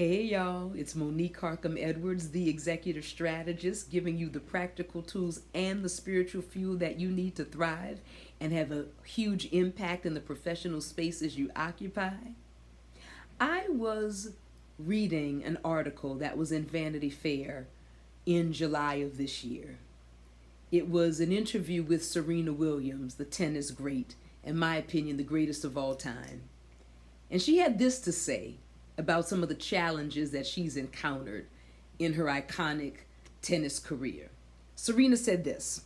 Hey y'all, it's Monique Harcum Edwards, the executive strategist, giving you the practical tools and the spiritual fuel that you need to thrive and have a huge impact in the professional spaces you occupy. I was reading an article that was in Vanity Fair in July of this year. It was an interview with Serena Williams, the tennis great, in my opinion, the greatest of all time. And she had this to say about some of the challenges that she's encountered in her iconic tennis career. Serena said this: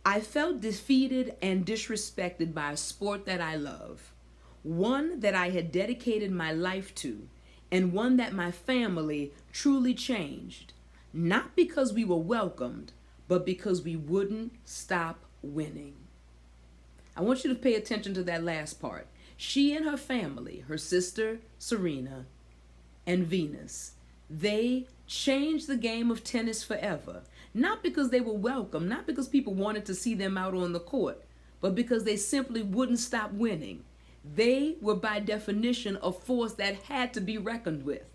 "I felt defeated and disrespected by a sport that I love, one that I had dedicated my life to, and one that my family truly changed, not because we were welcomed, but because we wouldn't stop winning." I want you to pay attention to that last part. She and her family, her sister Serena and Venus, they changed the game of tennis forever. Not because they were welcome, not because people wanted to see them out on the court, but because they simply wouldn't stop winning. They were by definition a force that had to be reckoned with.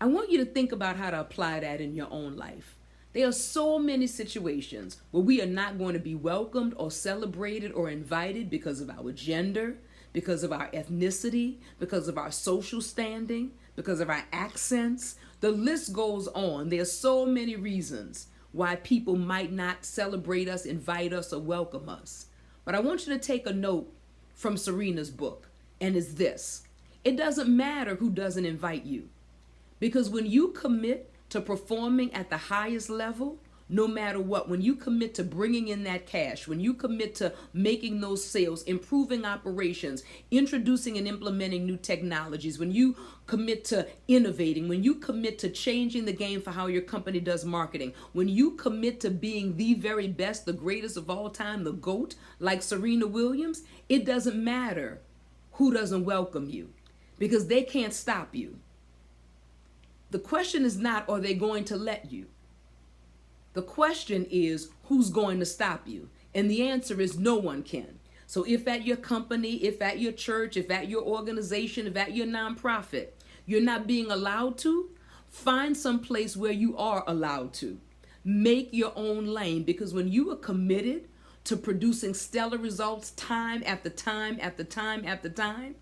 I want you to think about how to apply that in your own life. There are so many situations where we are not going to be welcomed or celebrated or invited because of our gender, because of our ethnicity, because of our social standing, because of our accents. The list goes on. There are so many reasons why people might not celebrate us, invite us, or welcome us. But I want you to take a note from Serena's book, and it's this: it doesn't matter who doesn't invite you, because when you commit to performing at the highest level, no matter what, when you commit to bringing in that cash, when you commit to making those sales, improving operations, introducing and implementing new technologies, when you commit to innovating, when you commit to changing the game for how your company does marketing, when you commit to being the very best, the greatest of all time, the GOAT, like Serena Williams, it doesn't matter who doesn't welcome you, because they can't stop you. The question is not, are they going to let you? The question is, who's going to stop you? And the answer is, no one can. So if at your company, if at your church, if at your organization, if at your nonprofit, you're not being allowed to, find some place where you are allowed to. Make your own lane, because when you are committed to producing stellar results time after time after time after time,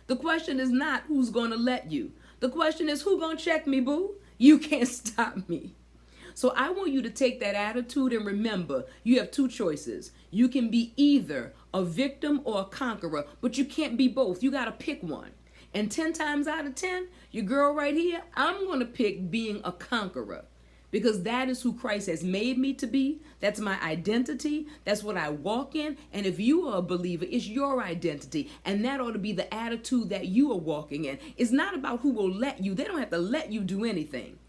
the question is not who's going to let you. The question is, who gonna check me, boo? You can't stop me. So I want you to take that attitude and remember, you have two choices. You can be either a victim or a conqueror, but you can't be both. You gotta pick one. And 10 times out of 10, your girl right here, I'm gonna pick being a conqueror, because that is who Christ has made me to be. That's my identity. That's what I walk in. And if you are a believer, it's your identity. And that ought to be the attitude that you are walking in. It's not about who will let you. They don't have to let you do anything.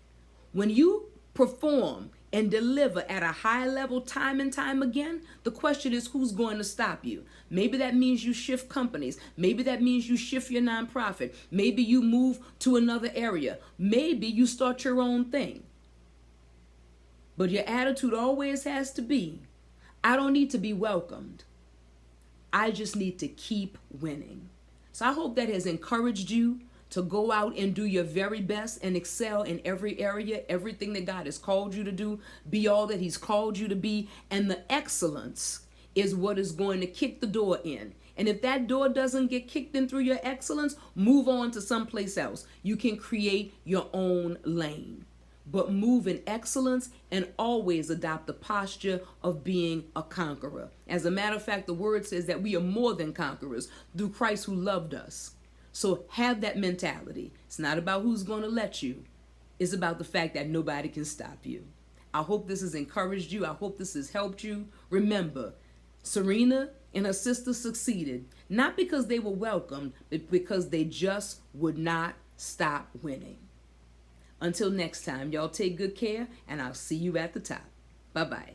When you perform and deliver at a high level time and time again, the question is, who's going to stop you? Maybe that means you shift companies. Maybe that means you shift your nonprofit. Maybe you move to another area. Maybe you start your own thing. But your attitude always has to be, I don't need to be welcomed. I just need to keep winning. So I hope that has encouraged you to go out and do your very best and excel in every area, everything that God has called you to do, be all that He's called you to be. And the excellence is what is going to kick the door in. And if that door doesn't get kicked in through your excellence, move on to someplace else. You can create your own lane. But move in excellence and always adopt the posture of being a conqueror. As a matter of fact, the word says that we are more than conquerors through Christ who loved us. So have that mentality. It's not about who's going to let you. It's about the fact that nobody can stop you. I hope this has encouraged you. I hope this has helped you. Remember, Serena and her sister succeeded, not because they were welcomed, but because they just would not stop winning. Until next time, y'all take good care, and I'll see you at the top. Bye-bye.